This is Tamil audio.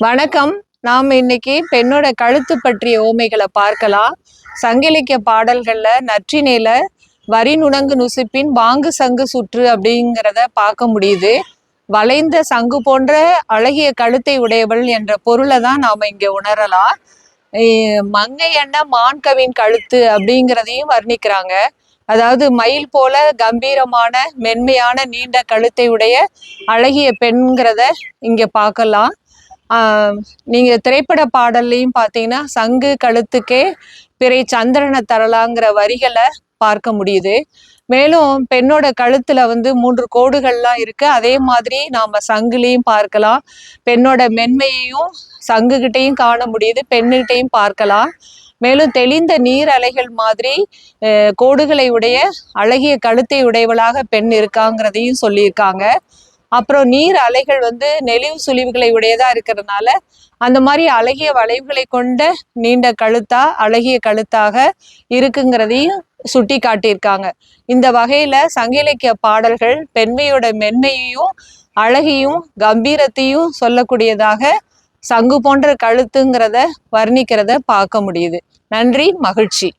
வணக்கம். நாம் இன்னைக்கு பெண்ணோட கழுத்து பற்றிய ஓமைகளை பார்க்கலாம். சங்கிலிக்க பாடல்கள்ல நற்றிணையில வரி நுணங்கு நுசிப்பின் வாங்கு சங்கு சுற்று அப்படிங்கிறத பார்க்க முடியுது. வளைந்த சங்கு போன்ற அழகிய கழுத்தை உடையவள் என்ற பொருளை தான் நாம இங்க உணரலாம். மங்கை என்ன மான்கவின் கழுத்து அப்படிங்கிறதையும் வர்ணிக்கிறாங்க. அதாவது மயில் போல கம்பீரமான மென்மையான நீண்ட கழுத்தை உடைய அழகிய பெண்கிறத இங்க பார்க்கலாம். நீங்க திரைப்பட பாடல்லையும் பார்த்தீங்கன்னா சங்கு கழுத்துக்கே பிறை சந்திரனை தரலாங்கிற வரிகளை பார்க்க முடியுது. மேலும் பெண்ணோட கழுத்துல 3 கோடுகள்லாம் இருக்கு. அதே மாதிரி நாம சங்குலையும் பார்க்கலாம். பெண்ணோட மென்மையையும் சங்குகிட்டையும் காண முடியுது, பெண்ணுகிட்டையும் பார்க்கலாம். மேலும் தெளிந்த நீர் அலைகள் மாதிரி கோடுகளை உடைய அழகிய கழுத்தை உடையவளாக பெண் இருக்காங்கிறதையும் சொல்லியிருக்காங்க. அப்புறம் நீர் அலைகள் நெளிவு சுழிவுகளை உடையதா இருக்கிறதுனால அந்த மாதிரி அழகிய வளைவுகளை கொண்ட நீண்ட கழுத்தா அழகிய கழுத்தாக இருக்குங்கிறதையும் சுட்டி காட்டியிருக்காங்க. இந்த வகையில சங்க இலக்கிய பாடல்கள் பெண்மையோட மென்மையையும் அழகையும் கம்பீரத்தையும் சொல்லக்கூடியதாக சங்கு போன்ற கழுத்துங்கிறத வர்ணிக்கிறத பார்க்க முடியுது. நன்றி, மகிழ்ச்சி.